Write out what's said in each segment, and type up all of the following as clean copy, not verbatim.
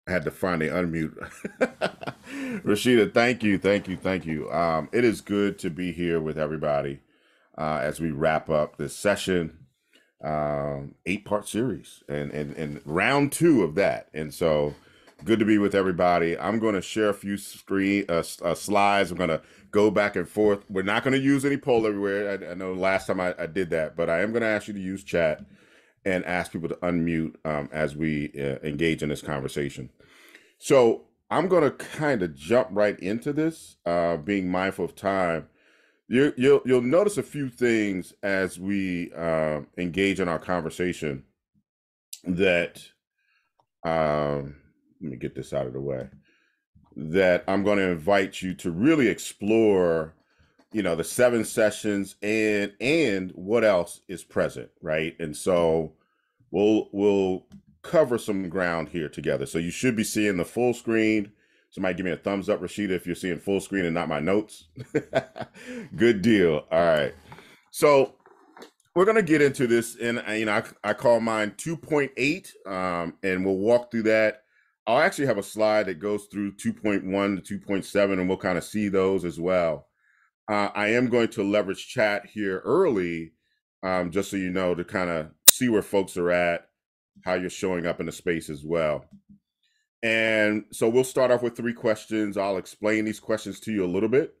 I had to find the unmute. Rashida, thank you, thank you, thank you. It is good to be here with everybody as we wrap up this session, 8-part series, and round two of that. And so, good to be with everybody. I'm going to share a few slides. I'm going to go back and forth. We're not going to use any poll everywhere. I know last time I did that, but I am going to ask you to use chat and ask people to unmute as we engage in this conversation. So I'm going to kind of jump right into this, being mindful of time. You'll notice a few things as we engage in our conversation that let me get this out of the way. That I'm going to invite you to really explore, the 7 sessions and what else is present, right? And so we'll cover some ground here together. So you should be seeing the full screen. Somebody give me a thumbs up, Rashida, if you're seeing full screen and not my notes. Good deal. All right. So we're going to get into this, and I call mine 2.8, and we'll walk through that. I'll actually have a slide that goes through 2.1 to 2.7, and we'll kind of see those as well. I am going to leverage chat here early, just so you know, to kind of see where folks are at, how you're showing up in the space as well. And so we'll start off with 3 questions. I'll explain these questions to you a little bit.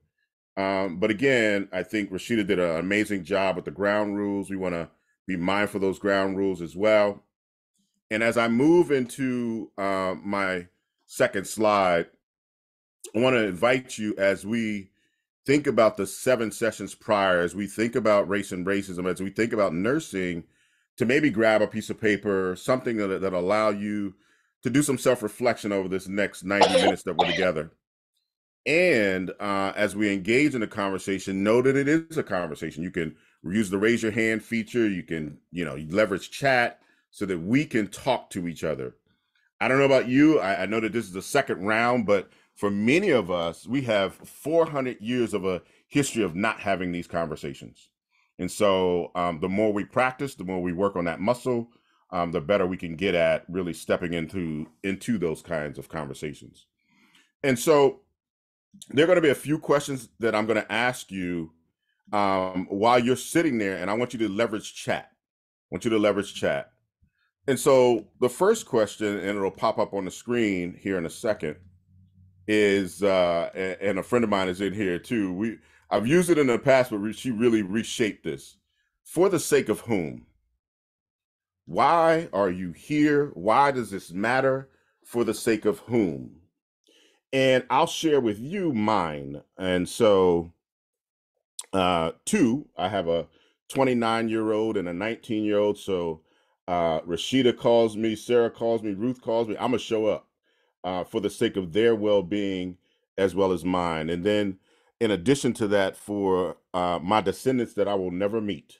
But again, I think Rashida did an amazing job with the ground rules. We want to be mindful of those ground rules as well. And as I move into my second slide, I want to invite you, as we think about the 7 sessions prior, as we think about race and racism, as we think about nursing, to maybe grab a piece of paper, something that allow you to do some self-reflection over this next 90 minutes that we're together. And as we engage in the conversation, know that it is a conversation. You can use the raise your hand feature. You can, leverage chat so that we can talk to each other. I don't know about you. I know that this is the second round, but for many of us, we have 400 years of a history of not having these conversations. And so the more we practice, the more we work on that muscle, the better we can get at really stepping into those kinds of conversations. And so there are going to be a few questions that I'm going to ask you while you're sitting there, and I want you to leverage chat. And so the first question, and it'll pop up on the screen here in a second, is and a friend of mine is in here too. I've used it in the past, but she really reshaped this. For the sake of whom? Why are you here? Why does this matter? For the sake of whom? And I'll share with you mine. And so, 2, I have a 29-year-old and a 19-year-old. So Rashida calls me, Sarah calls me, Ruth calls me. I'm going to show up for the sake of their well-being as well as mine. And then in addition to that, for my descendants that I will never meet,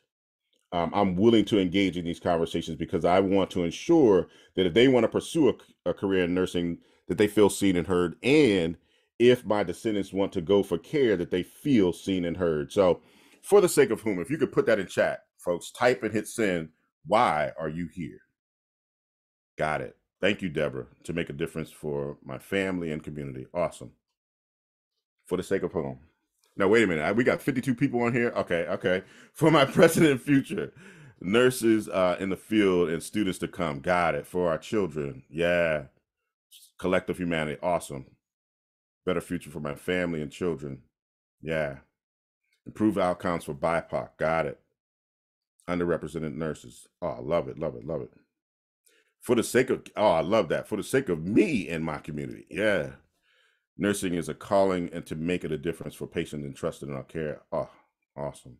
I'm willing to engage in these conversations because I want to ensure that if they want to pursue a career in nursing, that they feel seen and heard. And if my descendants want to go for care, that they feel seen and heard. So for the sake of whom, if you could put that in chat, folks, type and hit send. Why are you here? Got it. Thank you, Deborah, to make a difference for my family and community. Awesome. For the sake of whom? No, wait a minute. We got 52 people on here. Okay. For my present and future, nurses in the field and students to come. Got it. For our children. Yeah. Collective humanity. Awesome. Better future for my family and children. Yeah. Improve outcomes for BIPOC. Got it. Underrepresented nurses. Oh, love it. For the sake of, I love that. For the sake of me and my community. Yeah. Nursing is a calling, and to make it a difference for patients entrusted in our care. Oh, awesome.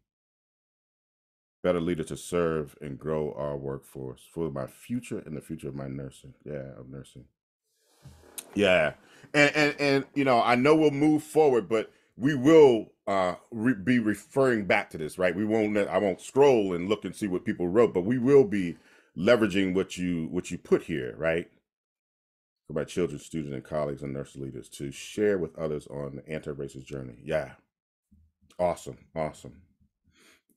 Better leader to serve and grow our workforce for my future and the future of my nursing. Yeah, of nursing. Yeah. And I know we'll move forward, but we will be referring back to this, right? I won't scroll and look and see what people wrote, but we will be leveraging what you put here, right? For my children, students, and colleagues and nurse leaders to share with others on the anti-racist journey. Yeah. Awesome.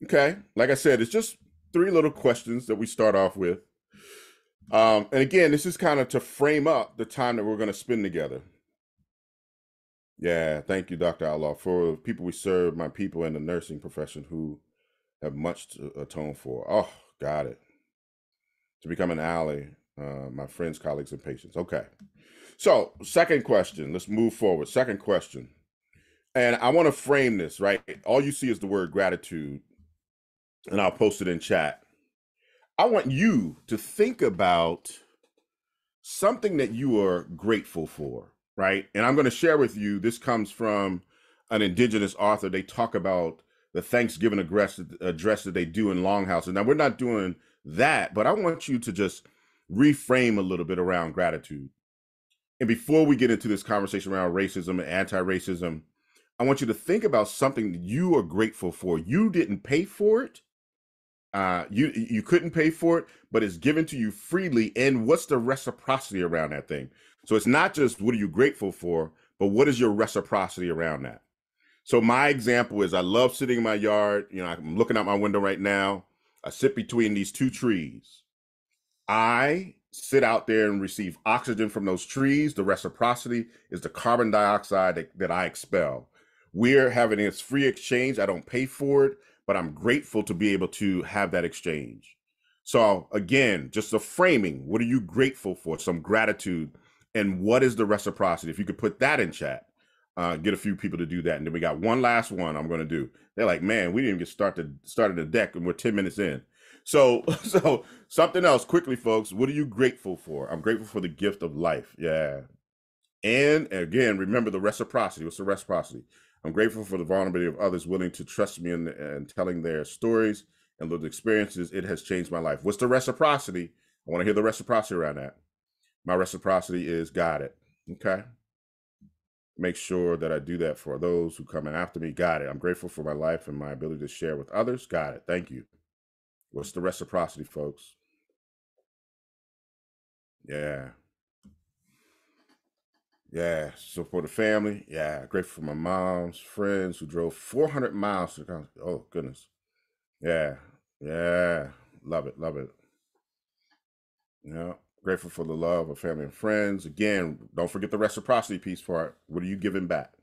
Okay. Like I said, it's just 3 little questions that we start off with. And again, this is kind of to frame up the time that we're going to spend together. Yeah, thank you, Dr. Outlaw, for the people we serve, my people in the nursing profession who have much to atone for. Oh, got it. To become an ally, my friends, colleagues, and patients. Okay. So, second question. Let's move forward. Second question. And I want to frame this, right? All you see is the word gratitude, and I'll post it in chat. I want you to think about something that you are grateful for, right? And I'm going to share with you, this comes from an indigenous author. They talk about the Thanksgiving address that they do in longhouses. Now, we're not doing that, but I want you to just reframe a little bit around gratitude. And before we get into this conversation around racism and anti-racism, I want you to think about something that you are grateful for. You didn't pay for it. You couldn't pay for it, but it's given to you freely. And what's the reciprocity around that thing? So it's not just what are you grateful for, but what is your reciprocity around that? So my example is I love sitting in my yard. You know, I'm looking out my window right now. I sit between these two trees. I sit out there and receive oxygen from those trees. The reciprocity is the carbon dioxide that I expel. We're having this free exchange. I don't pay for it, but I'm grateful to be able to have that exchange. So, again, just the framing. What are you grateful for? Some gratitude. And what is the reciprocity? If you could put that in chat, get a few people to do that. And then we got one last one I'm going to do. They're like, man, we didn't even get started the deck and we're 10 minutes in. So something else quickly, folks. What are you grateful for? I'm grateful for the gift of life. Yeah. And again, remember the reciprocity. What's the reciprocity? I'm grateful for the vulnerability of others willing to trust me in telling their stories and lived experiences. It has changed my life. What's the reciprocity? I want to hear the reciprocity around that. My reciprocity is got it. Okay. Make sure that I do that for those who come after me. Got it. I'm grateful for my life and my ability to share with others. Got it. Thank you. What's the reciprocity, folks? Yeah. Yeah. So for the family, yeah. Grateful for my mom's friends who drove 400 miles to come. Oh, goodness. Yeah. Yeah. Love it. Love it. Yeah. Grateful for the love of family and friends. Again, don't forget the reciprocity piece part. What are you giving back?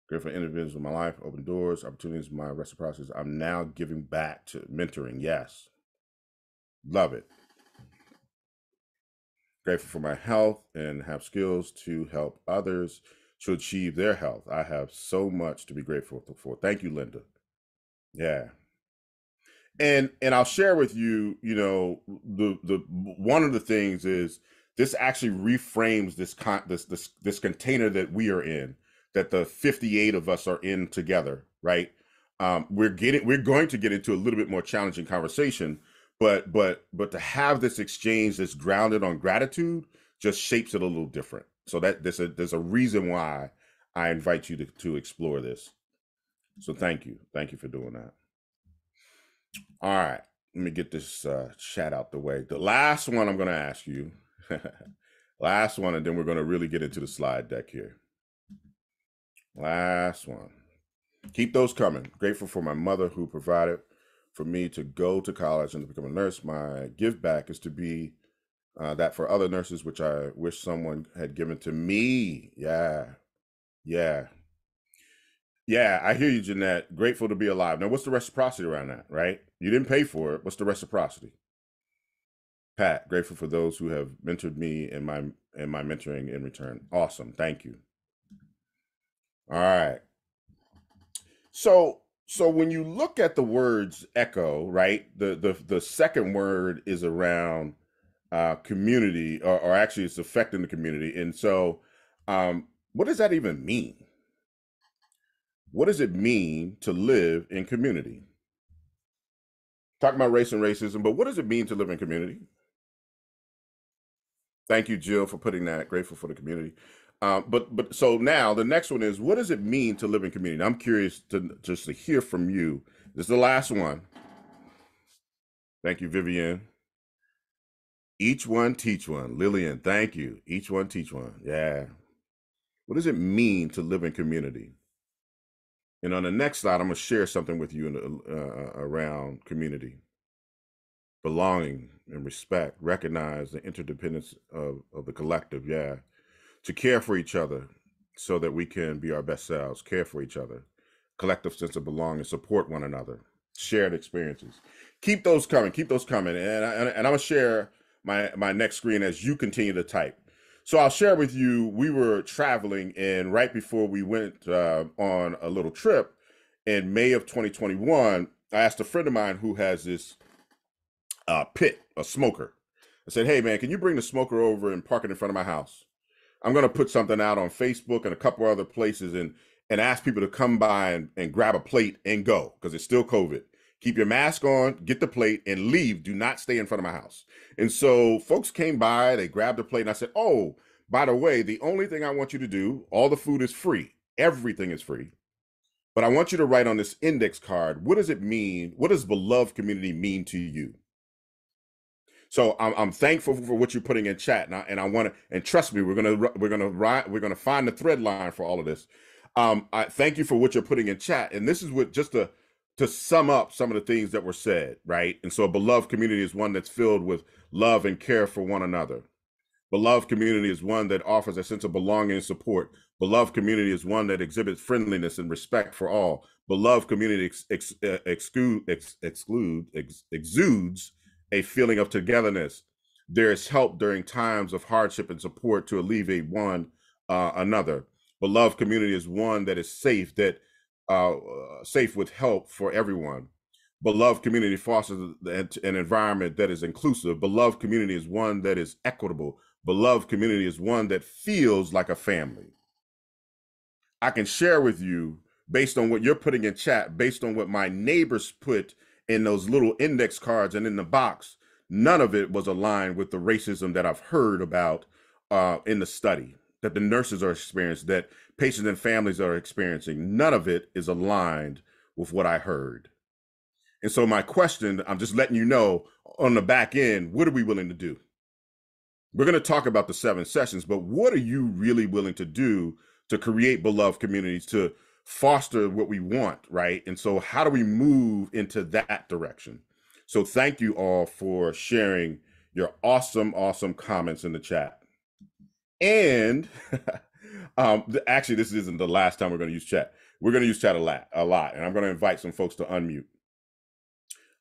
Grateful for individuals in my life, open doors, opportunities, my reciprocity. I'm now giving back to mentoring. Yes. Love it. Grateful for my health and have skills to help others to achieve their health. I have so much to be grateful for. Thank you, Linda. Yeah. And I'll share with you, you know, the one of the things is this actually reframes this container that we are in, that the 58 of us are in together, right? We're going to get into a little bit more challenging conversation, but to have this exchange that's grounded on gratitude just shapes it a little different. So that there's a reason why I invite you to explore this. So thank you for doing that. All right, let me get this chat out the way. The last one I'm going to ask you, last one, and then we're going to really get into the slide deck here. Last one. Keep those coming. Grateful for my mother who provided for me to go to college and to become a nurse. My give back is to be that for other nurses, which I wish someone had given to me. Yeah, yeah, yeah. I hear you, Jeanette. Grateful to be alive. Now, what's the reciprocity around that, right? You didn't pay for it. What's the reciprocity? Pat, grateful for those who have mentored me in my mentoring in return. Awesome. Thank you. All right. So when you look at the words echo, right? The second word is around community, or actually it's affecting the community. And so what does that even mean? What does it mean to live in community? Talking about race and racism, but what does it mean to live in community? Thank you, Jill, for putting that. Grateful for the community. But so now the next one is, what does it mean to live in community? I'm curious to just to hear from you. This is the last one. Thank you, Vivian. Each one teach one. Lillian, thank you. Each one teach one. Yeah. What does it mean to live in community? And on the next slide, I'm going to share something with you around community, belonging, and respect, recognize the interdependence of the collective, yeah, to care for each other so that we can be our best selves, care for each other, collective sense of belonging, support one another, shared experiences. Keep those coming, keep those coming. And I'm gonna share my next screen as you continue to type. So I'll share with you, we were traveling, and right before we went on a little trip in May of 2021, I asked a friend of mine who has this pit, a smoker. I said, hey man, can you bring the smoker over and park it in front of my house? I'm going to put something out on Facebook and a couple other places and ask people to come by and grab a plate and go because it's still COVID. Keep your mask on, get the plate, and leave. Do not stay in front of my house. And so folks came by, they grabbed the plate, and I said, oh, by the way, the only thing I want you to do, all the food is free. Everything is free. But I want you to write on this index card, what does it mean? What does beloved community mean to you? So I'm thankful for what you're putting in chat, and I want to, and trust me, we're gonna find the thread line for all of this. I thank you for what you're putting in chat, and this is what just to sum up some of the things that were said, right? And so a beloved community is one that's filled with love and care for one another. Beloved community is one that offers a sense of belonging and support. Beloved community is one that exhibits friendliness and respect for all. Beloved community exudes a feeling of togetherness. There is help during times of hardship and support to alleviate one another. Beloved community is one that is safe, that safe with help for everyone. Beloved community fosters an environment that is inclusive. Beloved community is one that is equitable. Beloved community is one that feels like a family. I can share with you, based on what you're putting in chat, based on what my neighbors put in those little index cards and in the box, none of it was aligned with the racism that I've heard about in the study, that the nurses are experiencing, that patients and families are experiencing. None of it is aligned with what I heard. And so my question, I'm just letting you know, on the back end, what are we willing to do? We're going to talk about the 7 sessions, but what are you really willing to do to create beloved communities, to foster what we want, right? And so how do we move into that direction? So thank you all for sharing your awesome, awesome comments in the chat. And actually, this isn't the last time we're going to use chat. We're going to use chat a lot, and I'm going to invite some folks to unmute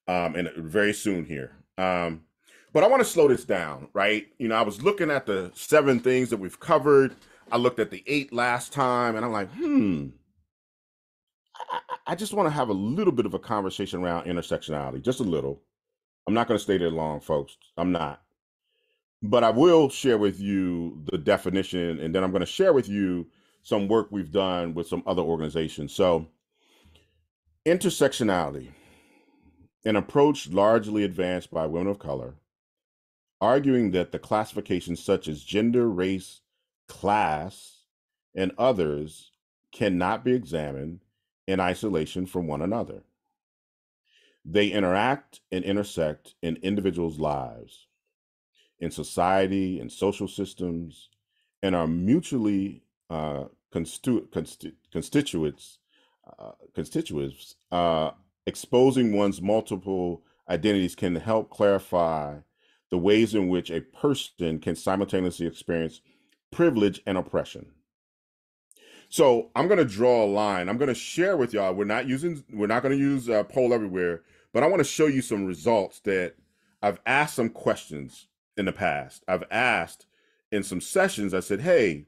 and very soon here. But I want to slow this down, right? You know, I was looking at the 7 things that we've covered. I looked at the 8 last time, and I'm like, I just want to have a little bit of a conversation around intersectionality, just a little. I'm not going to stay there long, folks. I'm not. But I will share with you the definition, and then I'm going to share with you some work we've done with some other organizations. So, intersectionality, an approach largely advanced by women of color, arguing that the classifications such as gender, race, class, and others cannot be examined in isolation from one another. They interact and intersect in individuals' lives, in society and social systems, and are mutually constituents, exposing one's multiple identities can help clarify the ways in which a person can simultaneously experience privilege and oppression. So I'm going to draw a line. I'm going to share with y'all. We're not going to use poll everywhere, but I want to show you some results that I've asked some questions in the past. I've asked in some sessions, I said, hey,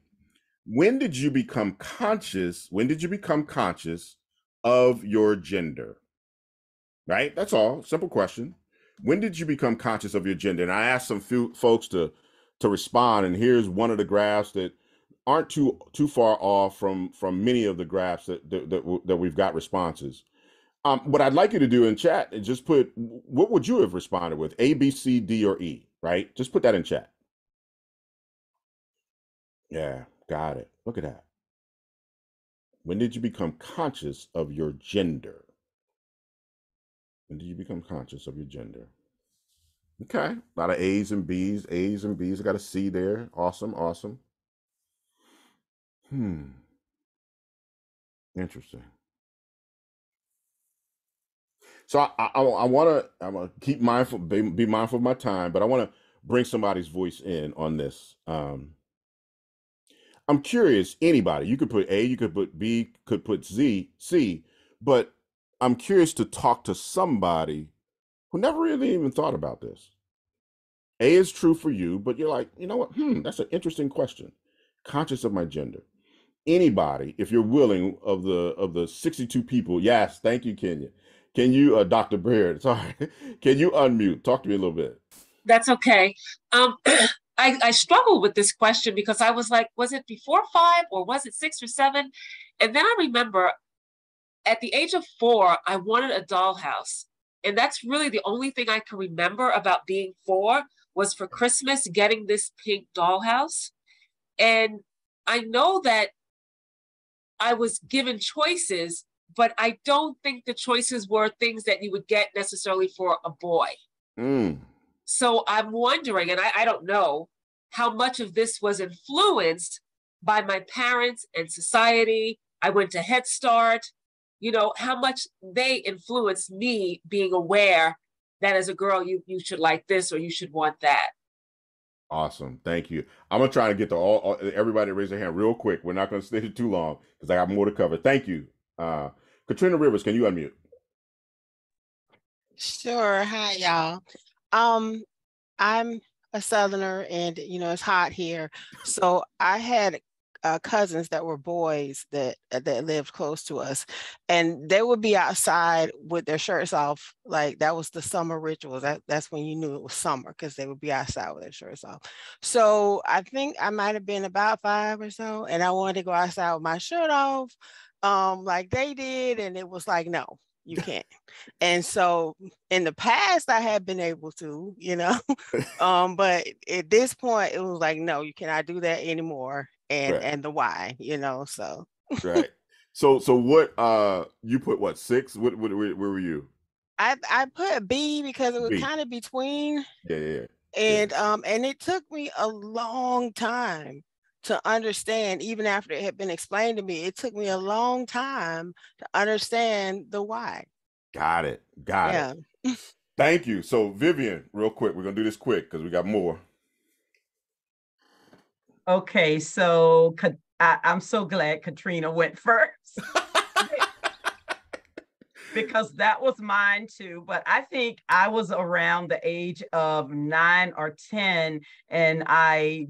when did you become conscious? When did you become conscious of your gender? Right? That's all. Simple question. When did you become conscious of your gender? And I asked some few folks to respond. And here's one of the graphs that aren't too far off from many of the graphs that we've got responses. What I'd like you to do in chat is just put, what would you have responded with? A, B, C, D, or E, right? Just put that in chat. Yeah, got it. Look at that. When did you become conscious of your gender? When did you become conscious of your gender? Okay, a lot of A's and B's, A's and B's. I got a C there. Awesome, awesome. Interesting. So I want to keep mindful, be mindful of my time, but I want to bring somebody's voice in on this. I'm curious. Anybody, you could put A, you could put B, could put Z, C, but I'm curious to talk to somebody who never really even thought about this. A is true for you, but you're like, you know what? That's an interesting question. Conscious of my gender. Anybody, if you're willing, of the 62 people, yes, thank you, Kenya. Can you, Dr. Baird, sorry, can you unmute? Talk to me a little bit. That's okay. I struggled with this question because I was like, was it before 5 or was it 6 or 7? And then I remember at the age of 4, I wanted a dollhouse. And that's really the only thing I can remember about being 4 was for Christmas getting this pink dollhouse. And I know that I was given choices, but I don't think the choices were things that you would get necessarily for a boy. Mm. So I'm wondering, and I don't know how much of this was influenced by my parents and society. I went to Head Start, how much they influenced me being aware that as a girl, you should like this or you should want that. Awesome. Thank you. I'm gonna try to get to all everybody raise their hand real quick. We're not gonna stay here too long because I got more to cover. Thank you. Katrina Rivers, can you unmute? Sure. Hi, y'all. Um, I'm a Southerner and it's hot here. So I had cousins that were boys that lived close to us, and they would be outside with their shirts off. Like that was the summer ritual. That's when you knew it was summer because they would be outside with their shirts off. So I think I might have been about 5 or so, and I wanted to go outside with my shirt off, like they did, and it was like, no, you can't. And so in the past, I had been able to, but at this point, it was like, no, you cannot do that anymore. And Right. and the why, so. Right. So what you put what, 6? What where were you? I put B because it was B. kind of between, Yeah, yeah, yeah. and it took me a long time to understand, even after it had been explained to me, it took me a long time to understand the why. Got it. Got Yeah. it. Thank you. So Vivian, real quick, we're gonna do this quick because we got more. Okay, so I'm so glad Katrina went first because that was mine too. But I think I was around the age of 9 or 10, and I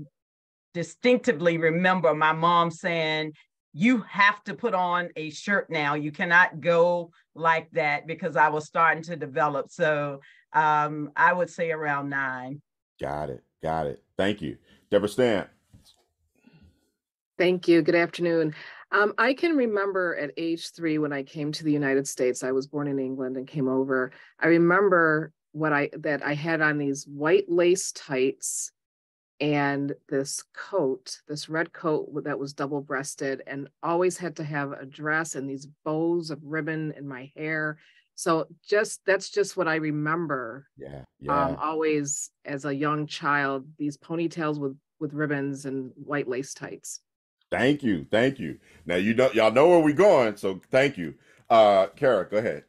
distinctively remember my mom saying, you have to put on a shirt now. You cannot go like that, because I was starting to develop. So I would say around 9. Got it. Got it. Thank you. Deborah Stamp. Thank you. Good afternoon. I can remember at age 3 when I came to the United States. I was born in England and came over. I remember that I had on these white lace tights and this coat, this red coat that was double-breasted, and always had to have a dress and these bows of ribbon in my hair. So that's just what I remember. Yeah. Yeah. Always as a young child, these ponytails with ribbons and white lace tights. Thank you. Thank you. Now y'all know where we're going, so thank you. Kara, go ahead.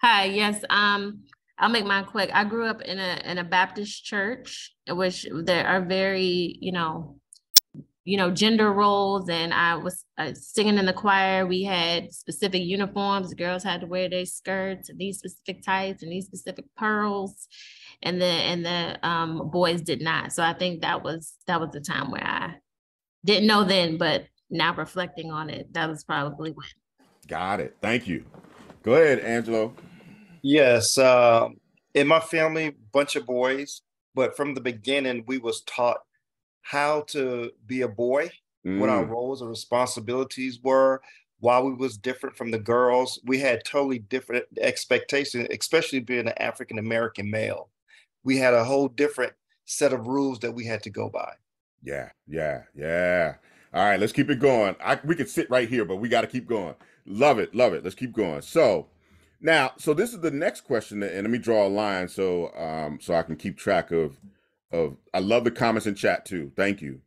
Hi, yes. I'll make mine quick. I grew up in a Baptist church, which there are very, gender roles, and I was singing in the choir. We had specific uniforms. The girls had to wear their skirts and these specific tights and these specific pearls, and the boys did not. So I think that was the time where I didn't know then, but now reflecting on it, that was probably when. Got it. Thank you. Go ahead, Angelo. Yes, in my family, bunch of boys, but from the beginning, we was taught how to be a boy, what our roles and responsibilities were. While we was different from the girls, we had totally different expectations, especially being an African American male. We had a whole different set of rules that we had to go by. Yeah. All right, let's keep it going. We could sit right here, but we got to keep going. Love it. Let's keep going. So this is the next question, and let me draw a line so I can keep track of. I love the comments in chat too. Thank you.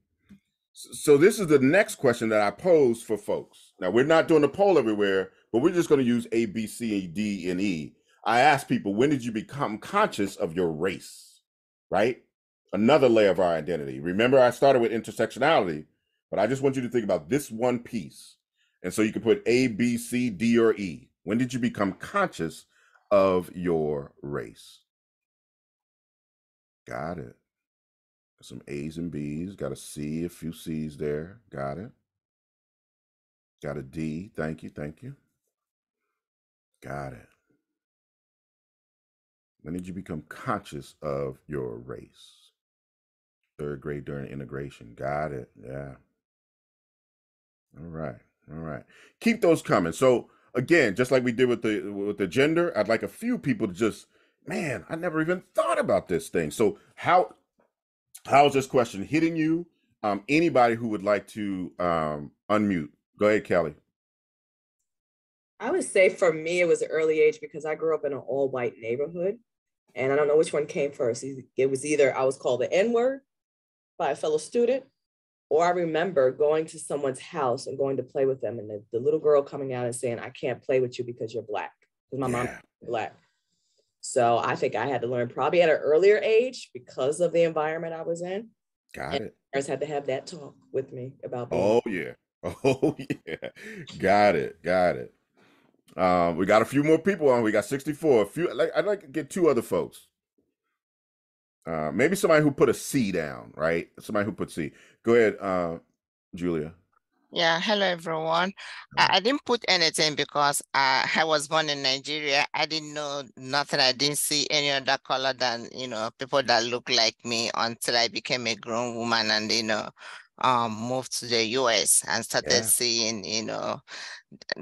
So this is the next question that I pose for folks. Now, we're not doing a poll everywhere, but we're just going to use A, B, C, D, and E. I asked people, when did you become conscious of your race, right? Another layer of our identity. Remember, I started with intersectionality, but I just want you to think about this one piece. And so you can put A, B, C, D, or E. When did you become conscious of your race? Got it. Some A's and B's. Got a C, a few C's there. Got it. Got a D. Thank you. Thank you. Got it. When did you become conscious of your race? Third grade during integration. Got it. Yeah. All right. All right. Keep those coming. So again, just like we did with the gender, I'd like a few people to just, man, I never even thought about this thing. So how is this question hitting you? Anybody who would like to unmute. Go ahead, Kelly. I would say for me, it was an early age because I grew up in an all-white neighborhood. And I don't know which one came first. It was either I was called the N-word by a fellow student, or I remember going to someone's house and going to play with them. And the little girl coming out and saying, I can't play with you because you're Black. Because my mom is Black. So I think I had to learn probably at an earlier age because of the environment I was in. Got and it. Parents had to have that talk with me about being. Oh, yeah. Oh, yeah. Got it. Got it. We got a few more people on. We got 64. I'd like to get two other folks. Maybe somebody who put a C down, right? Somebody who put C. Go ahead, Julia. Yeah, hello everyone. I didn't put anything because I was born in Nigeria. I didn't know nothing. I didn't see any other color than, people that look like me until I became a grown woman and, moved to the US and started seeing,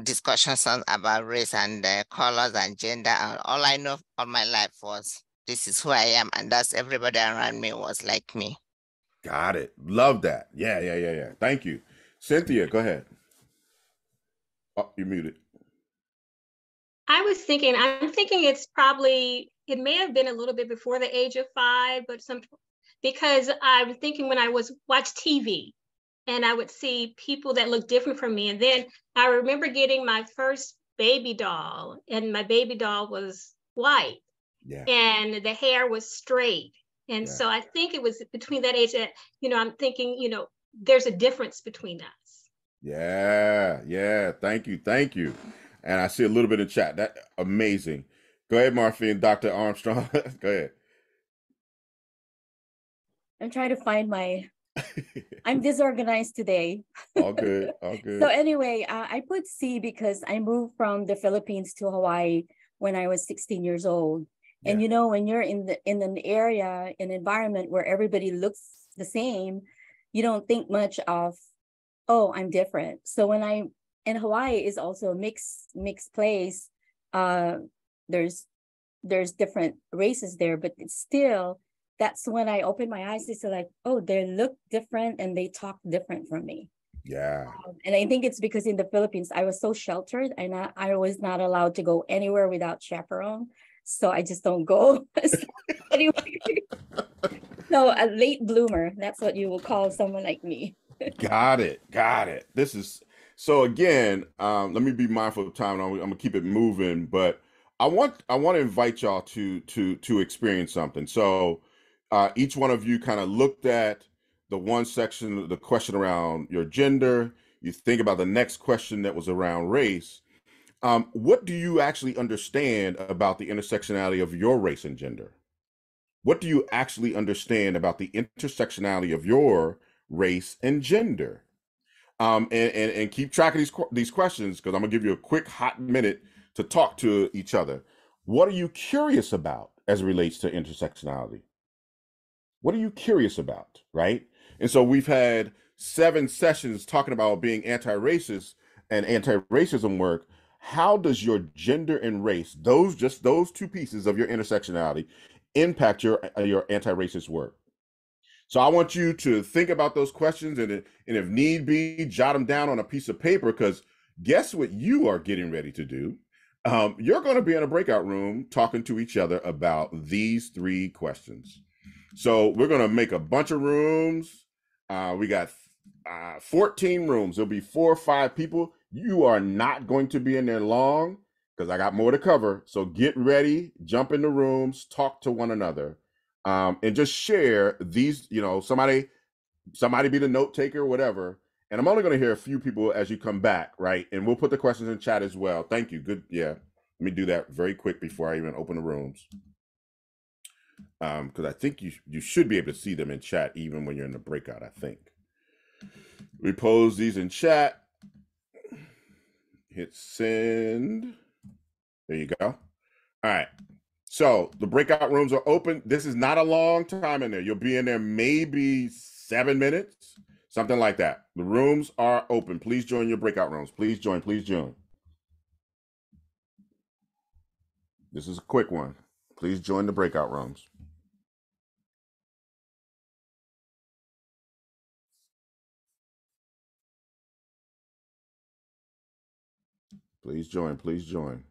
discussions about race and colors and gender. And all I know all my life was this is who I am. And that's everybody around me was like me. Got it. Love that. Yeah. Thank you. Cynthia, go ahead. Oh, you're muted. I'm thinking it may have been a little bit before the age of 5, but because I'm thinking when I watch TV and I would see people that look different from me. And then I remember getting my first baby doll, and my baby doll was white and the hair was straight. And so I think it was between that age that, I'm thinking, there's a difference between us. Yeah. Thank you. And I see a little bit in chat. That amazing. Go ahead, Marfine, Dr. Armstrong. Go ahead. I'm trying to find I'm disorganized today. All good. So anyway, I put C because I moved from the Philippines to Hawaii when I was 16 years old. And when you're in an area, an environment where everybody looks the same, you don't think much of, oh, I'm different. So and Hawaii is also a mixed place. There's different races there, but it's still, that's when I opened my eyes to like, oh, they look different and they talk different from me. Yeah. And I think it's because in the Philippines, I was so sheltered and I was not allowed to go anywhere without chaperone. So I just don't go. Anyway, so a late bloomer, that's what you will call someone like me. Got it. This is, so again, let me be mindful of time. I'm gonna keep it moving, but I want to invite y'all to experience something. So each one of you kind of looked at the one section, the question around your gender. You think about the next question that was around race. What do you actually understand about the intersectionality of your race and gender? What do you actually understand about the intersectionality of your race and gender? And keep track of these questions, because I'm gonna give you a quick hot minute to talk to each other. What are you curious about as it relates to intersectionality? What are you curious about, right? And so we've had 7 sessions talking about being anti-racist and anti-racism work. How does your gender and race, those 2 pieces of your intersectionality, impact your anti-racist work? So I want you to think about those questions and if need be, jot them down on a piece of paper, because guess what you are getting ready to do? You're going to be in a breakout room talking to each other about these 3 questions. So we're going to make a bunch of rooms. We got 14 rooms. There'll be 4 or 5 people. You are not going to be in there long because I got more to cover. So get ready, jump in the rooms, talk to one another, and just share these. Somebody be the note taker, whatever. And I'm only going to hear a few people as you come back, right? And we'll put the questions in chat as well. Thank you. Good. Yeah. Let me do that very quick before I even open the rooms. Because I think you should be able to see them in chat even when you're in the breakout, I think. We pose these in chat. Hit send. There you go. All right. So the breakout rooms are open. This is not a long time in there. You'll be in there maybe 7 minutes, something like that. The rooms are open. Please join your breakout rooms. Please join. Please join. This is a quick one. Please join the breakout rooms. Please join. Please join.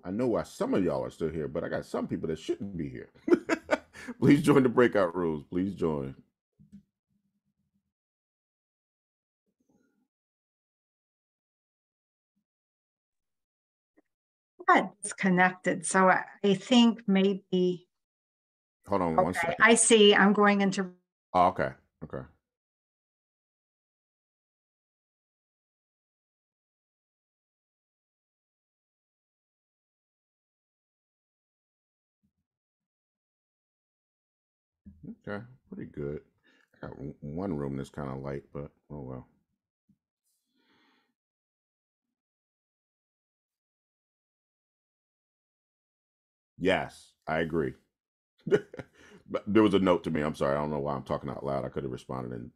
I know why some of y'all are still here, but I got some people that shouldn't be here. Please join the breakout rooms. Please join. It's connected. So I think maybe. Hold on one second. I see. I'm going into. Oh, okay. Okay. Okay. Pretty good. I got one room that's kind of light, but oh well. Yes, I agree. But there was a note to me. I'm sorry. I don't know why I'm talking out loud. I could have responded in.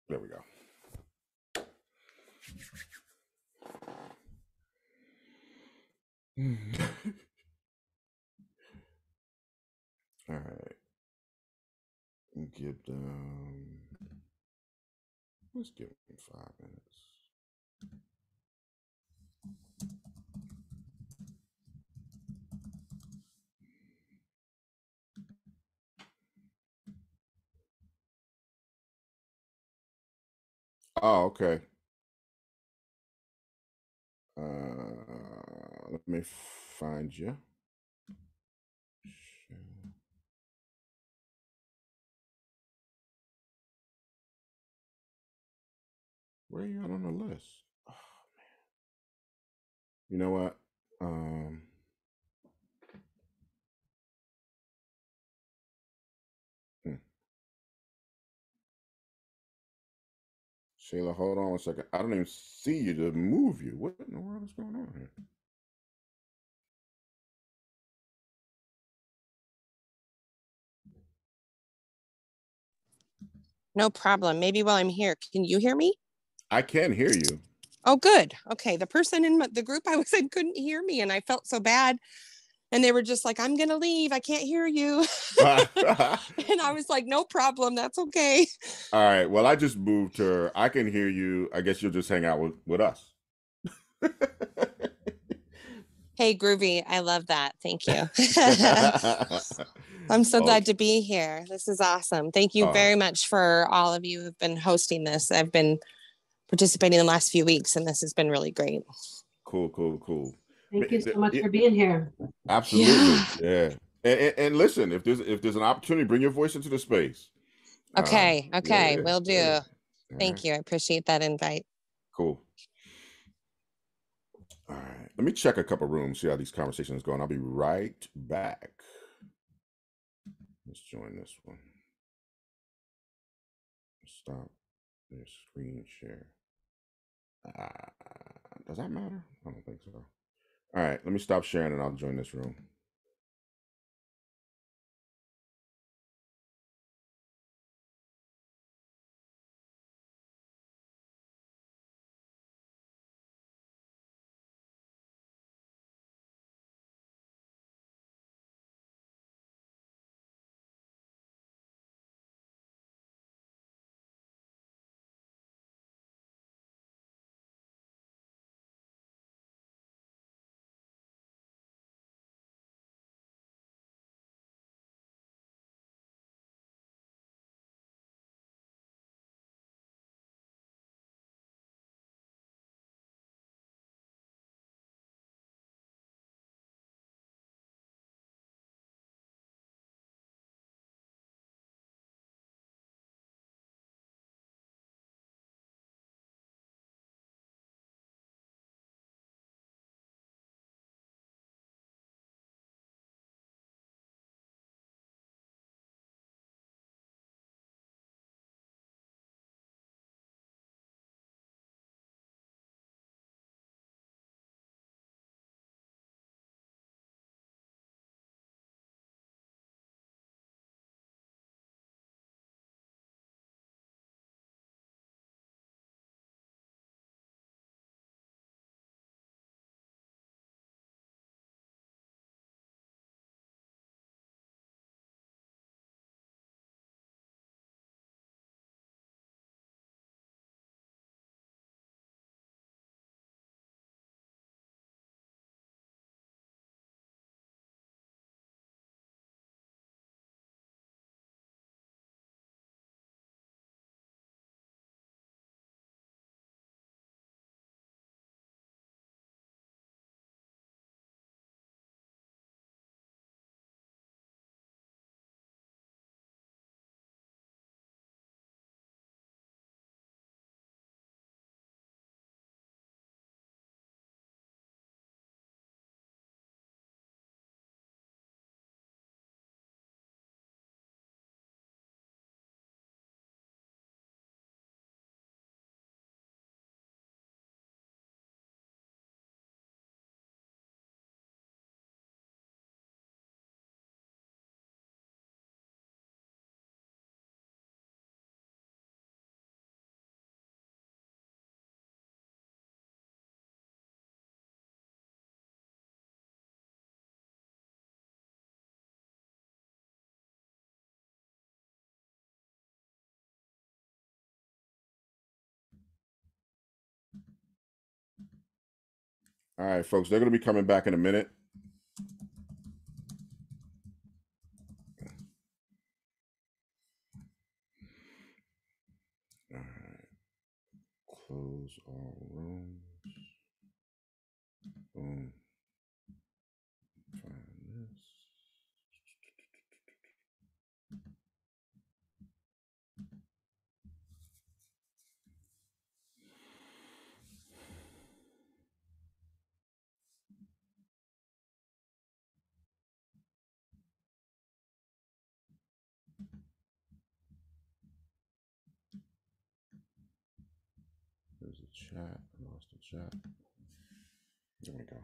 There we go. All right. Give them. Let's give them 5 minutes. Oh, okay. Let me find you. Where are you at on the list? Oh, man. You know what? Shayla, hold on a second. I don't even see you to move you. What in the world is going on here? No problem. Maybe while I'm here, can you hear me? I can hear you. Oh, good. Okay. The person in the group I was in couldn't hear me and I felt so bad. And they were just like, I'm going to leave. I can't hear you. And I was like, no problem. That's okay. All right. Well, I just moved her. I can hear you. I guess you'll just hang out with us. Hey, Groovy. I love that. Thank you. I'm so glad to be here. This is awesome. Thank you very much for all of you who've been hosting this. I've been participating in the last few weeks, and this has been really great. Cool. Thank you so much for being here. Absolutely. Yeah. And listen, if there's an opportunity, bring your voice into the space. Okay. Will do. Yeah. Thank you. I appreciate that invite. Cool. All right. Let me check a couple rooms, see how these conversations going. I'll be right back. Let's join this one. Stop their screen share. Does that matter? I don't think so. All right. Let me stop sharing and I'll join this room. All right, folks, they're going to be coming back in a minute. All right. Close all rooms. Boom. Find this. There's a chat. I lost the chat. There we go.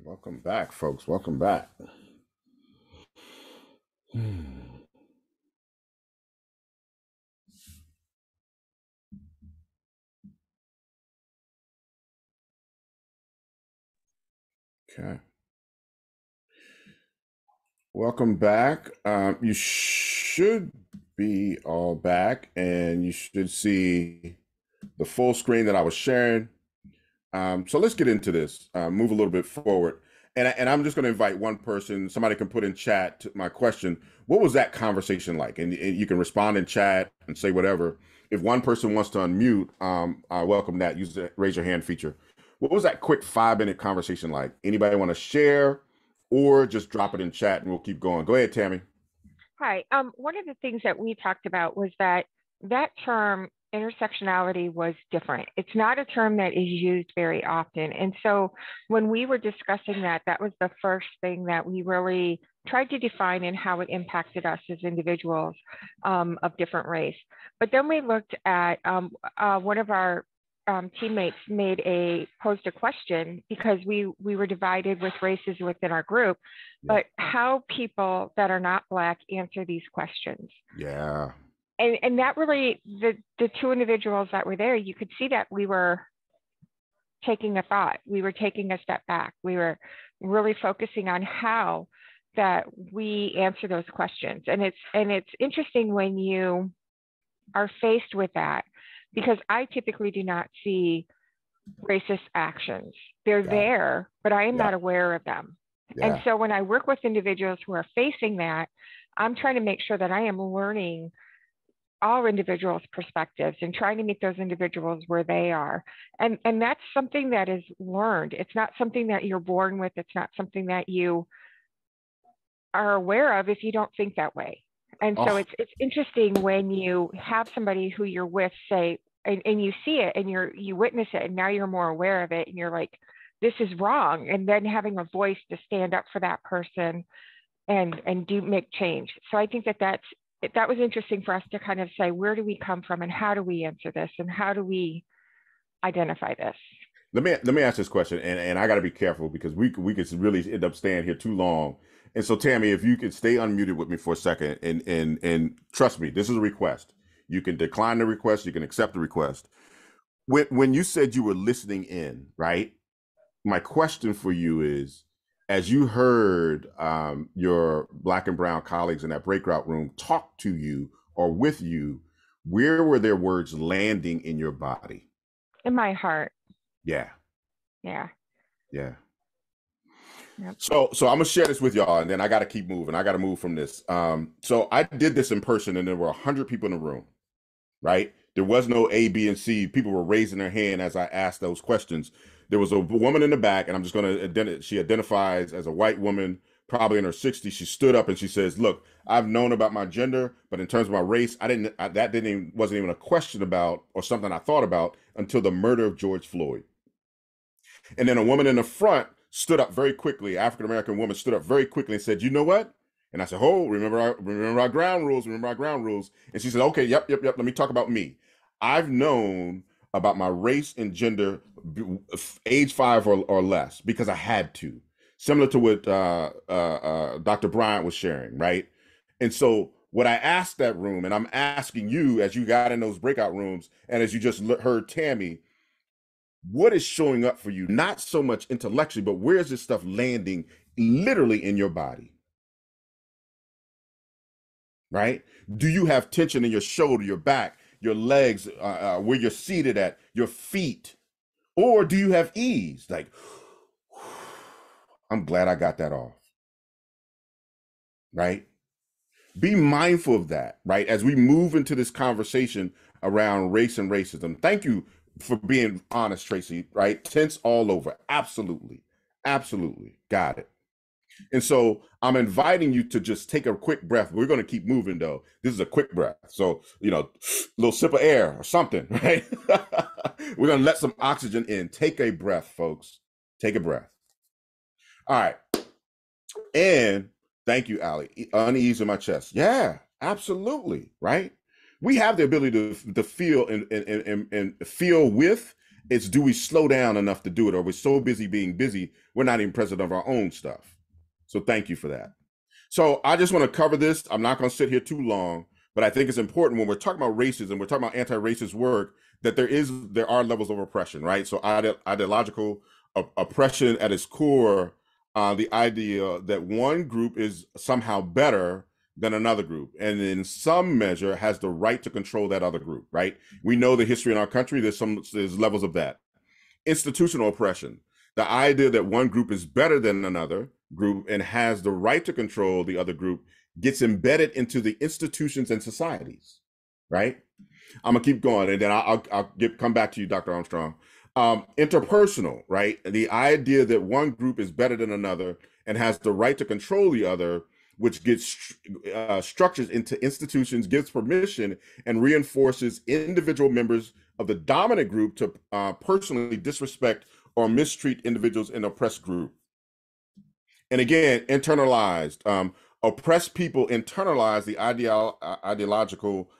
Welcome back, folks. Welcome back. Okay. Welcome back. You should be all back, and you should see the full screen that I was sharing. So let's get into this, move a little bit forward. And I'm just going to invite one person. Somebody can put in chat my question. What was that conversation like? And you can respond in chat and say whatever. If one person wants to unmute, I welcome that. Use the raise your hand feature. What was that quick 5-minute conversation like? Anybody want to share or just drop it in chat and we'll keep going? Go ahead, Tammy. Hi. One of the things that we talked about was that term intersectionality was different. It's not a term that is used very often. And so when we were discussing that was the first thing that we really tried to define and how it impacted us as individuals of different race. But then we looked at one of our teammates posed a question because we were divided with races within our group, but how people that are not Black answer these questions. Yeah. And that really, the two individuals that were there, you could see that we were taking a thought. We were taking a step back. We were really focusing on how that we answer those questions. And it's interesting when you are faced with that, because I typically do not see racist actions. They're there, but I am not aware of them. And so when I work with individuals who are facing that, I'm trying to make sure that I am learning all individuals' perspectives and trying to meet those individuals where they are. And that's something that is learned. It's not something that you're born with. It's not something that you are aware of if you don't think that way. And so it's interesting when you have somebody who you're with say, and you see it and you witness it and now you're more aware of it and you're like, this is wrong. And then having a voice to stand up for that person and do make change. So I think that was interesting for us to kind of say, where do we come from and how do we answer this and how do we identify this? Let me ask this question, and I got to be careful because we could really end up staying here too long. And so, Tammy, if you could stay unmuted with me for a second, and trust me, this is a request. You can decline the request, you can accept the request. When you said you were listening in, right? My question for you is, as you heard your Black and brown colleagues in that breakout room talk to you or with you, where were their words landing in your body? In my heart. Yeah. Yeah. Yeah. Yep. So I'm gonna share this with y'all, and then I got to keep moving. I got to move from this. So I did this in person, and there were 100 people in the room, right? There was no A, B, and C. People were raising their hand as I asked those questions. There was a woman in the back, and I'm just going to she identifies as a white woman, probably in her 60s. She stood up and she says, "Look, I've known about my gender, but in terms of my race, wasn't even a question about or something I thought about until the murder of George Floyd." And then a woman in the front stood up very quickly. African-American woman stood up very quickly and said, "You know what?" And I said, "Oh, remember our ground rules, remember our ground rules." And she said, "Okay, yep. Let me talk about me. I've known about my race and gender age 5 or less because I had to." Similar to what Dr. Bryant was sharing, right? And so what I asked that room, and I'm asking you as you got in those breakout rooms, and as you just heard Tammy, what is showing up for you? Not so much intellectually, but where is this stuff landing literally in your body? Right? Do you have tension in your shoulder, your back, your legs, where you're seated at, your feet? Or do you have ease? Like, I'm glad I got that off. Right? Be mindful of that, right? As we move into this conversation around race and racism. Thank you for being honest, Tracy, right? Tense all over. Absolutely. Absolutely. Got it. And so I'm inviting you to just take a quick breath. We're going to keep moving though. This is a quick breath. So, a little sip of air or something, right? We're going to let some oxygen in. Take a breath, folks. Take a breath. All right. And thank you, Allie. Unease in my chest. Yeah, absolutely. Right. We have the ability to feel and feel with. It's, do we slow down enough to do it? Or we're so busy being busy, we're not even present of our own stuff. So thank you for that. So I just want to cover this. I'm not going to sit here too long, but I think it's important when we're talking about racism, we're talking about anti-racist work, that there are levels of oppression, right? So ideological oppression at its core, the idea that one group is somehow better than another group, and in some measure has the right to control that other group, right? We know the history in our country, there's levels of that. Institutional oppression, the idea that one group is better than another group and has the right to control the other group, gets embedded into the institutions and societies, right? I'm gonna keep going, and then I'll come back to you, Dr. Armstrong. Interpersonal, right? The idea that one group is better than another and has the right to control the other, which gets structures into institutions, gives permission, and reinforces individual members of the dominant group to personally disrespect or mistreat individuals in oppressed group. And again, internalized. Oppressed people internalize the ideological.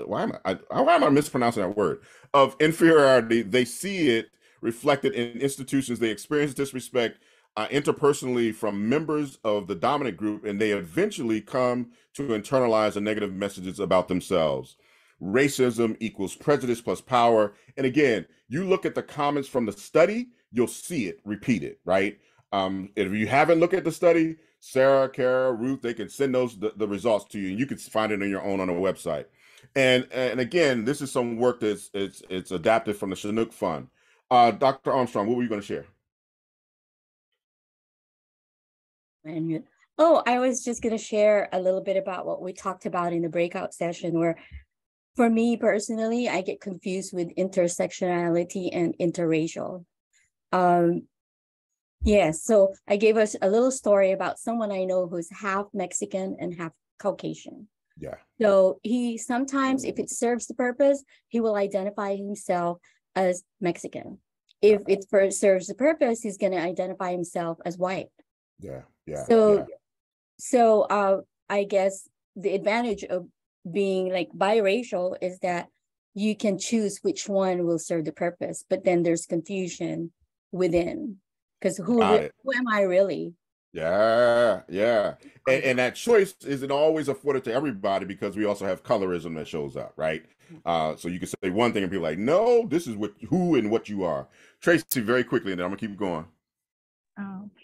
Why am I mispronouncing that word? Of inferiority. They see it reflected in institutions. They experience disrespect interpersonally from members of the dominant group, and they eventually come to internalize the negative messages about themselves. Racism equals prejudice plus power. And again, you look at the comments from the study, you'll see it repeated, right? If you haven't looked at the study, Sarah, Kara, Ruth, they can send the results to you, and you can find it on your own on a website. And again, this is some work that's it's adapted from the Chinook Fund. Dr. Armstrong, what were you going to share? Oh, I was just going to share a little bit about what we talked about in the breakout session, where for me personally, I get confused with intersectionality and interracial. Yes, so I gave us a little story about someone I know who's half Mexican and half Caucasian. Yeah. So he sometimes, if it serves the purpose, he will identify himself as Mexican. If it serves the purpose, he's going to identify himself as white. Yeah, yeah. So I guess the advantage of being like biracial is that you can choose which one will serve the purpose, but then there's confusion within, because who am I really? Yeah. And that choice isn't always afforded to everybody, because we also have colorism that shows up, right? So you can say one thing and people like, no, this is who and what you are. Tracy, very quickly, and then I'm gonna keep going.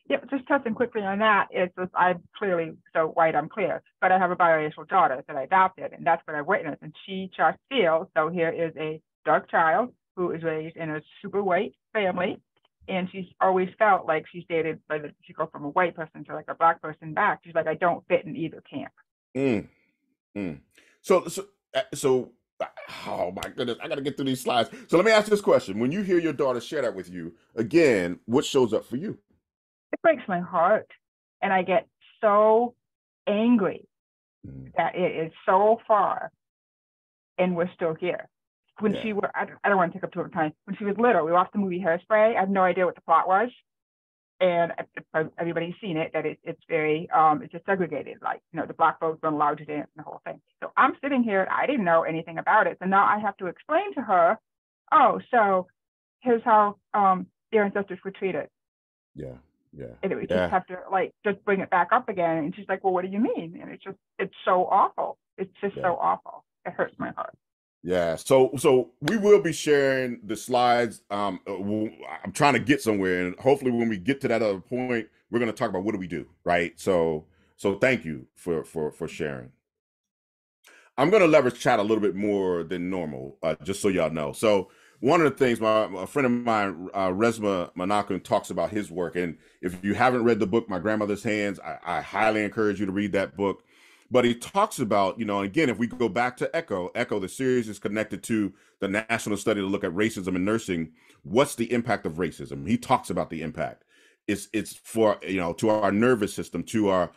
Yeah, just touching quickly on that, it's just, I'm clearly so white, I'm clear, but I have a biracial daughter that I adopted, and that's what I witnessed. And she just feels, so here is a dark child who is raised in a super white family, and she's always felt like she's dated, like she go from a white person to like a black person back. She's like, I don't fit in either camp. So, oh my goodness, I got to get through these slides. So let me ask this question. When you hear your daughter share that with you, again, what shows up for you? It breaks my heart. And I get so angry that it is so far and we're still here. When she was, I don't want to take up too much time. When she was little, we watched the movie Hairspray. I have no idea what the plot was. And everybody's seen it, that it's very, it's just segregated. Like, the black folks weren't allowed to dance and the whole thing. So I'm sitting here, I didn't know anything about it. So now I have to explain to her, oh, so here's how their ancestors were treated. Yeah. Yeah. And we Yeah. just have to like just bring it back up again. And she's like, well, what do you mean? And it's so awful. It's just so awful. It hurts my heart. Yeah. So we will be sharing the slides. I'm trying to get somewhere, and hopefully when we get to that other point, we're going to talk about what do we do, right? So thank you for sharing. I'm going to leverage chat a little bit more than normal, just so y'all know. So one of the things, a friend of mine, Resma Manakun, talks about his work. And if you haven't read the book, My Grandmother's Hands, I highly encourage you to read that book. But he talks about, and again, if we go back to ECHO, the series is connected to the national study to look at racism in nursing. What's the impact of racism? He talks about the impact. It's for, to our nervous system, to our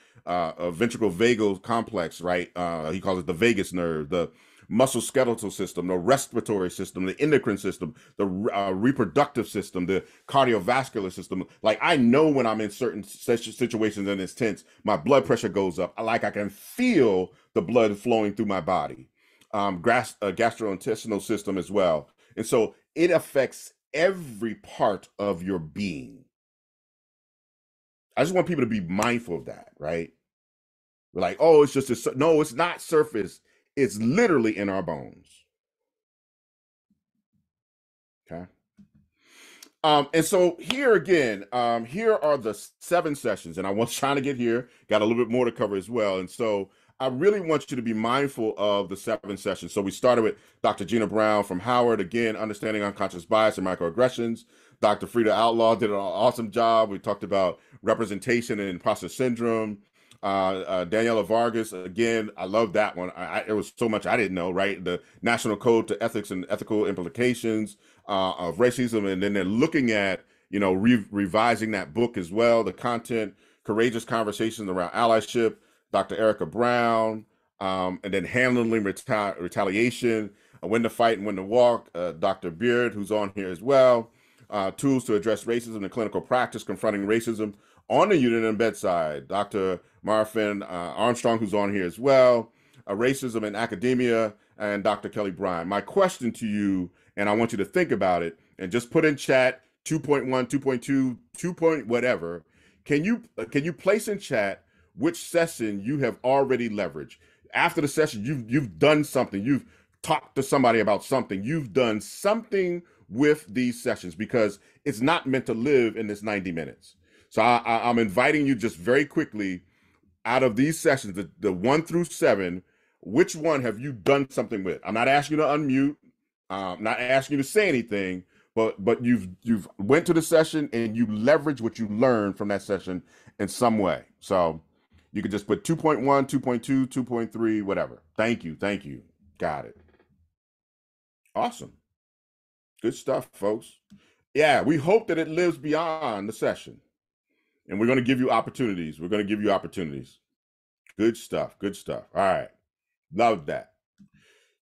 ventricle vagal complex, right? He calls it the vagus nerve, the musculoskeletal system, the respiratory system, the endocrine system, the reproductive system, the cardiovascular system. Like, I know when I'm in certain situations and it's tense, my blood pressure goes up. I can feel the blood flowing through my body. Gastrointestinal system as well. And so it affects every part of your being. I just want people to be mindful of that, right? We're like, oh, it's just no, it's not surface. It's literally in our bones. Okay. And so here again, here are the 7 sessions, and I was trying to get here, got a little bit more to cover as well. And so I really want you to be mindful of the 7 sessions. So we started with Dr. Gina Brown from Howard, again, understanding unconscious bias and microaggressions. Dr. Frida Outlaw did an awesome job. We talked about representation and imposter syndrome. Daniela Vargas, again, I love that one. It was so much I didn't know, right? The National Code to Ethics and Ethical Implications of Racism. And then they're looking at, revising that book as well, the content, Courageous Conversations Around Allyship, Dr. Erica Brown, and then Handling Retaliation, When to Fight and When to Walk, Dr. Beard, who's on here as well. Tools to Address Racism in Clinical Practice, Confronting Racism on the Unit and Bedside, Dr. Marfin Armstrong, who's on here as well, Racism in Academia, and Dr. Kelly Bryan. My question to you, and I want you to think about it, and just put in chat 2.1, 2.2, 2. Whatever. Can you place in chat which session you have already leveraged? After the session, you've done something. You've talked to somebody about something. You've done something with these sessions, because it's not meant to live in this 90 minutes. So I'm inviting you just very quickly, out of these sessions, the 1 through 7, which one have you done something with? I'm not asking you to unmute. I'm not asking you to say anything, but you've went to the session and you leverage what you learned from that session in some way. So you could just put 2.1, 2.2, 2.3, whatever. Thank you. Got it. Awesome. Good stuff, folks. Yeah, we hope that it lives beyond the session. And we're going to give you opportunities. Good stuff. All right. Love that.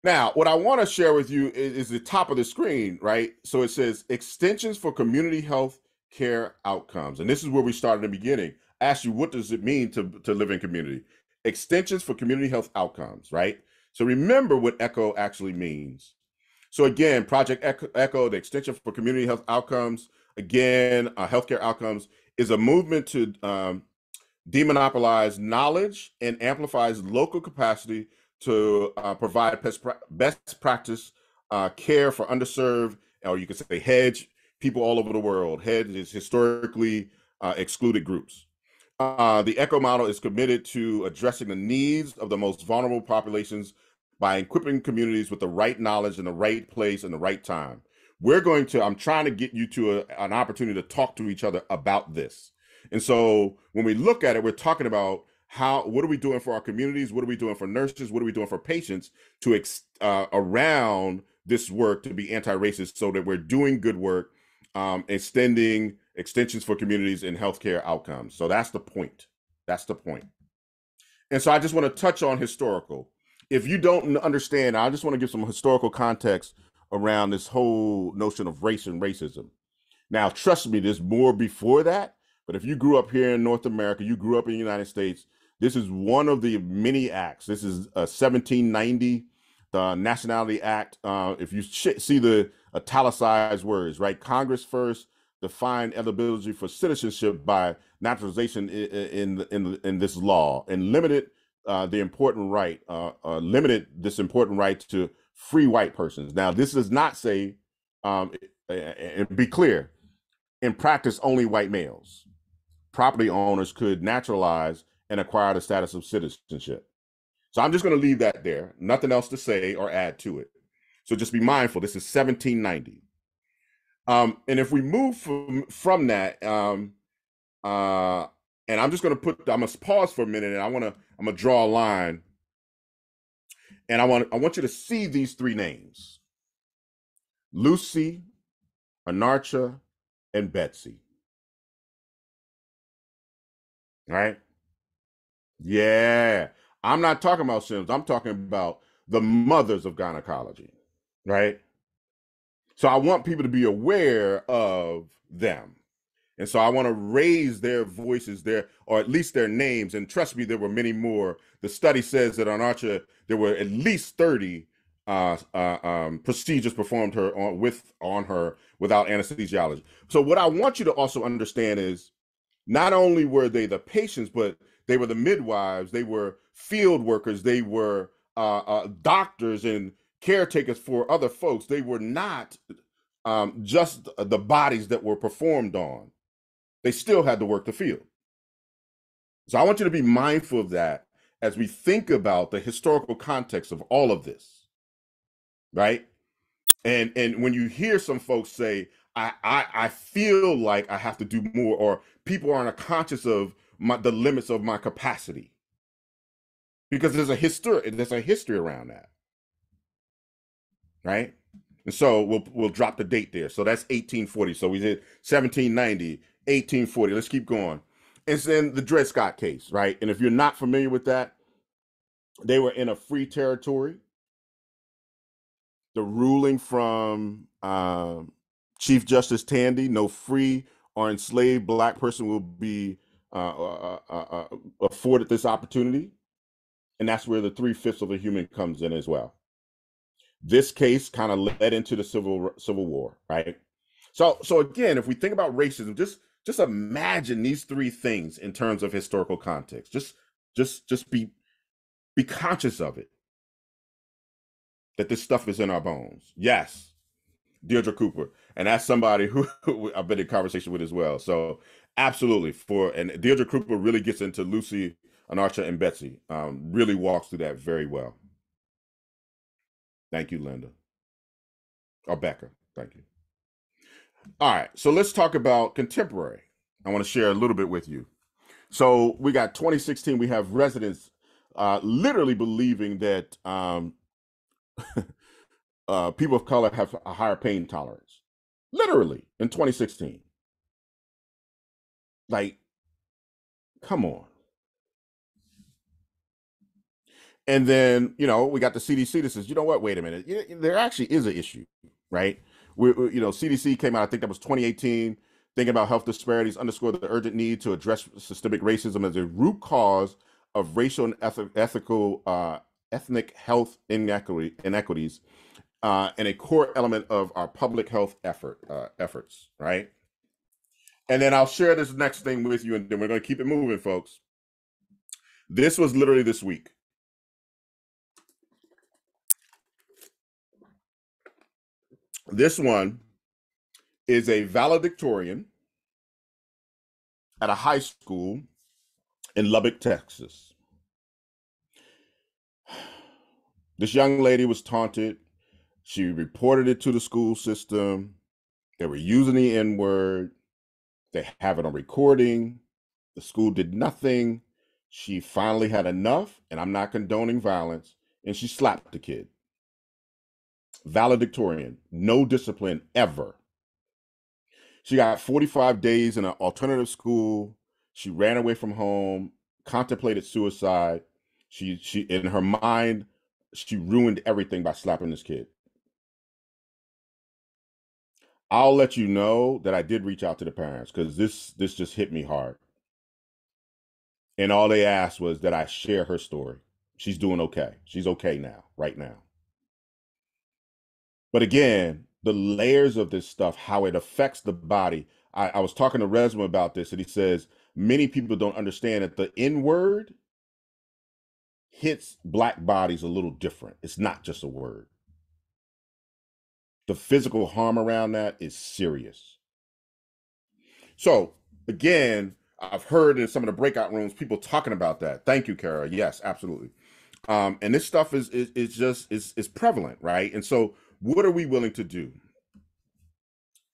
Now, what I want to share with you is the top of the screen, right? So it says extensions for community health care outcomes. And this is where we started in the beginning. Ask you, what does it mean to live in community? Extensions for community health outcomes, right? So remember what ECHO actually means. So again, Project ECHO, the extension for community health outcomes, again, healthcare outcomes, is a movement to demonopolize knowledge and amplifies local capacity to provide best practice care for underserved, or you could say hedge, people all over the world. Hedge is historically excluded groups. The ECHO model is committed to addressing the needs of the most vulnerable populations by equipping communities with the right knowledge in the right place and the right time. I'm trying to get you to an opportunity to talk to each other about this. And so when we look at it, we're talking about what are we doing for our communities? What are we doing for nurses? What are we doing for patients to around this work to be anti-racist, so that we're doing good work, extending extensions for communities and healthcare outcomes. So that's the point. And so I just want to touch on historical. If you don't understand, I just want to give some historical context around this whole notion of race and racism. Now, trust me, there's more before that. But if you grew up here in North America, you grew up in the United States, this is one of the many acts. This is 1790, the Nationality Act. If you see the italicized words, right? Congress first, define eligibility for citizenship by naturalization in this law, and limited the important right, limited this important right to free white persons. Now, this does not say, and be clear, in practice, only white males. Property owners could naturalize and acquire the status of citizenship. So I'm just going to leave that there. Nothing else to say or add to it. So just be mindful. This is 1790. And if we move from that, and I'm just going to pause for a minute, and I'm going to draw a line, and I want you to see these three names: Lucy, Anarcha, and Betsy. All right? Yeah. I'm not talking about Sims. I'm talking about the mothers of gynecology, right? So I want people to be aware of them. And so I want to raise their voices there, or at least their names. And trust me, there were many more. The study says that on Archer, there were at least 30 procedures performed on her without anesthesiology. So what I want you to also understand is not only were they the patients, but they were the midwives, they were field workers, they were doctors and caretakers for other folks. They were not just the bodies that were performed on. They still had to work the field. So I want you to be mindful of that as we think about the historical context of all of this, right? And when you hear some folks say, I feel like I have to do more, or people aren't conscious of the limits of my capacity, because there's a history around that, right? And so we'll drop the date there. So that's 1840. So we did 1790, 1840. Let's keep going. It's in the Dred Scott case, right? And if you're not familiar with that, they were in a free territory. The ruling from Chief Justice Tandy: no free or enslaved Black person will be afforded this opportunity. And that's where the 3/5 of a human comes in as well. This case kind of led into the Civil War, right? So again, if we think about racism, just imagine these three things in terms of historical context. Just be conscious of it, that this stuff is in our bones. Yes, Deirdre Cooper, and that's somebody who I've been in conversation with as well. So absolutely, and Deirdre Cooper really gets into Lucy, Anarcha, and Betsy. Really walks through that very well. Thank you, Linda. Or Becca. Thank you. All right, so let's talk about contemporary. I want to share a little bit with you. So we got 2016. We have residents literally believing that people of color have a higher pain tolerance. Literally in 2016. Like, come on. And then, we got the CDC that says, you know what, wait a minute. There actually is an issue, right? CDC came out, I think that was 2018, thinking about health disparities, underscore the urgent need to address systemic racism as a root cause of racial and ethnic health inequities, and a core element of our public health efforts, right? And then I'll share this next thing with you, and then we're going to keep it moving, folks. This was literally this week. This one is a valedictorian at a high school in Lubbock, Texas. This young lady was taunted. She reported it to the school system. They were using the N-word. They have it on recording. The school did nothing. She finally had enough, and I'm not condoning violence, and she slapped the kid. Valedictorian, no discipline ever. She got 45 days in an alternative school. She ran away from home, contemplated suicide. She in her mind, she ruined everything by slapping this kid. I'll let you know that I did reach out to the parents, because this just hit me hard. And all they asked was that I share her story. She's doing okay. She's okay now, right now. But again, the layers of this stuff, how it affects the body. I was talking to Resma about this, and he says many people don't understand that the N word hits Black bodies a little different. It's not just a word. The physical harm around that is serious. So again, I've heard in some of the breakout rooms people talking about that. Thank you, Kara. Yes, absolutely. And this stuff is prevalent, right? And so, what are we willing to do?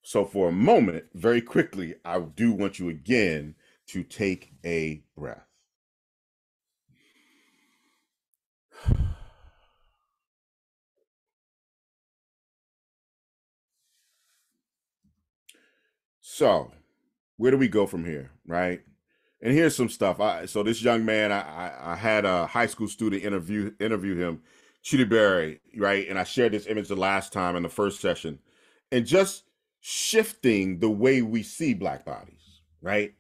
So, for a moment, very quickly, I do want you again to take a breath. So, where do we go from here, right? And here's some stuff. So this young man, I had a high school student interview him, Chidi Berry, right? And I shared this image the last time in the first session, and just shifting the way we see Black bodies, right?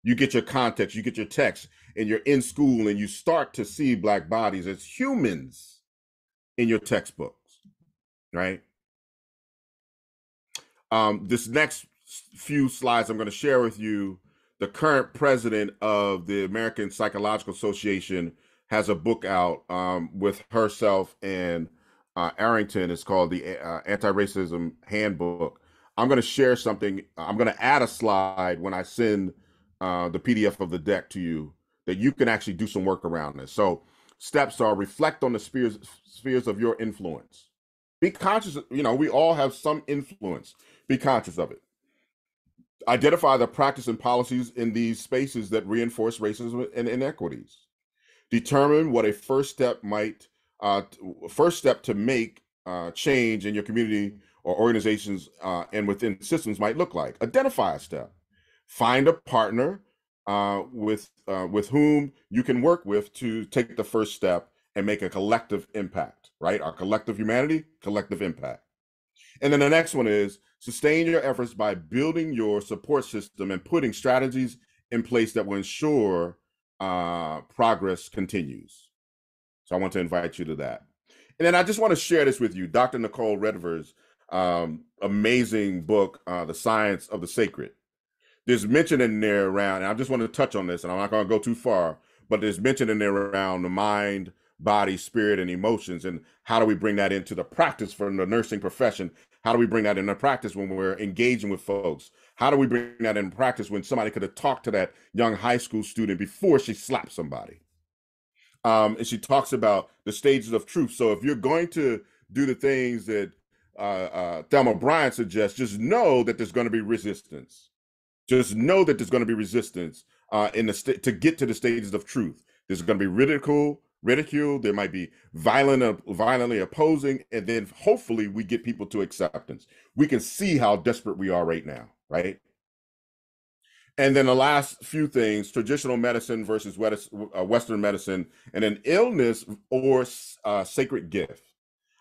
You get your context, you get your text, and you're in school, and you start to see Black bodies as humans in your textbooks, right? This next few slides I'm going to share with you, the current president of the American Psychological Association has a book out with herself and Arrington. It's called the Anti-Racism Handbook. I'm going to share something. I'm going to add a slide when I send the PDF of the deck to you that you can actually do some work around this. So steps are: reflect on the spheres of your influence. Be conscious, we all have some influence. Be conscious of it. Identify the practice and policies in these spaces that reinforce racism and inequities. Determine what a first step to make change in your community or organizations and within systems might look like. Identify a step. Find a partner with whom you can work with to take the first step and make a collective impact, right? Our collective humanity, collective impact. And then the next one is sustain your efforts by building your support system and putting strategies in place that will ensure progress continues. So I want to invite you to that. And then I just want to share this with you. Dr. Nicole Redver's amazing book, The Science of the Sacred. There's mention in there around, and I just want to touch on this, and I'm not going to go too far, but there's mention in there around the mind, body, spirit, and emotions, and how do we bring that into the practice for the nursing profession? How do we bring that into practice when we're engaging with folks? How do we bring that into practice when somebody could have talked to that young high school student before she slapped somebody? And she talks about the stages of truth. So if you're going to do the things that Thelma Bryant suggests, just know that there's going to be resistance. Just know that there's going to be resistance to get to the stages of truth. There's going to be ridicule. There might be violently opposing, and then hopefully we get people to acceptance. We can see how desperate we are right now, right? And then the last few things: traditional medicine versus Western medicine, and an illness or sacred gift.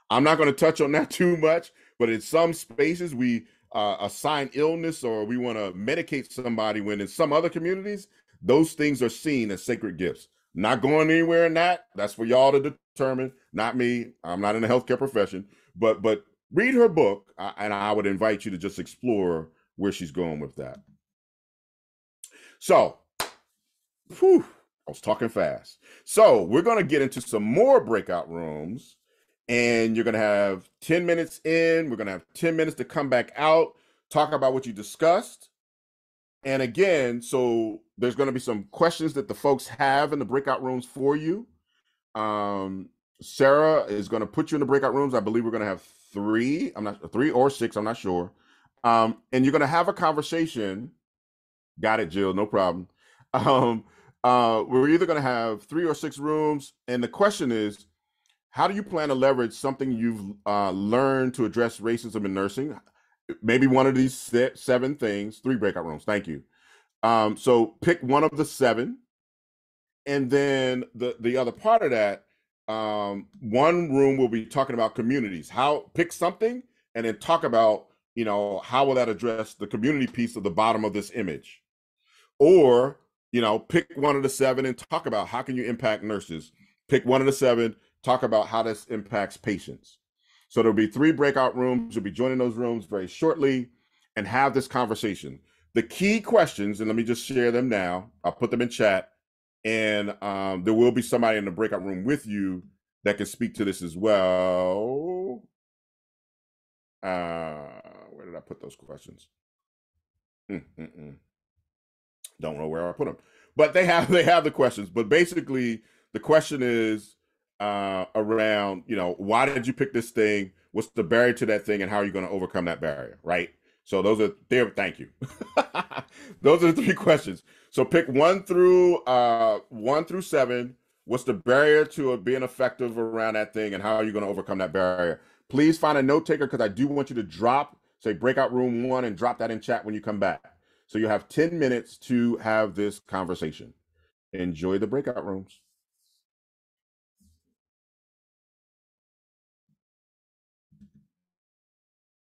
I'm not going to touch on that too much, but in some spaces we assign illness or we want to medicate somebody, when in some other communities, those things are seen as sacred gifts. Not going anywhere in that. That's for y'all to determine, not me. I'm not in the healthcare profession, but read her book, and I would invite you to just explore where she's going with that. So, I was talking fast. So we're going to get into some more breakout rooms, and you're going to have 10 minutes in. We're going to have 10 minutes to come back out, talk about what you discussed. And again, so there's going to be some questions that the folks have in the breakout rooms for you. Sarah is going to put you in the breakout rooms. I believe we're going to have 3. I'm not 3 or 6. I'm not sure. And you're going to have a conversation. Got it, Jill. No problem. We're either going to have 3 or 6 rooms. And the question is, how do you plan to leverage something you've learned to address racism in nursing? Maybe one of these 7 things. 3 breakout rooms. Thank you. So pick one of the 7. And then the other part of that, one room will be talking about communities. Pick something and then talk about, how will that address the community piece of the bottom of this image? Or, pick one of the 7 and talk about how can you impact nurses. Pick one of the 7, talk about how this impacts patients. So there'll be 3 breakout rooms. You'll be joining those rooms very shortly and have this conversation. The key questions, and let me just share them now. I'll put them in chat, and there will be somebody in the breakout room with you that can speak to this as well. Where did I put those questions? Don't know where I put them, but they have the questions. But basically, the question is around, why did you pick this thing? What's the barrier to that thing, and how are you going to overcome that barrier? Right. So those are there. Thank you. Those are the 3 questions. So pick 1 through 7. What's the barrier to it being effective around that thing, and how are you going to overcome that barrier? Please find a note taker, because I do want you to say breakout room 1 and drop that in chat when you come back. So you have 10 minutes to have this conversation. Enjoy the breakout rooms.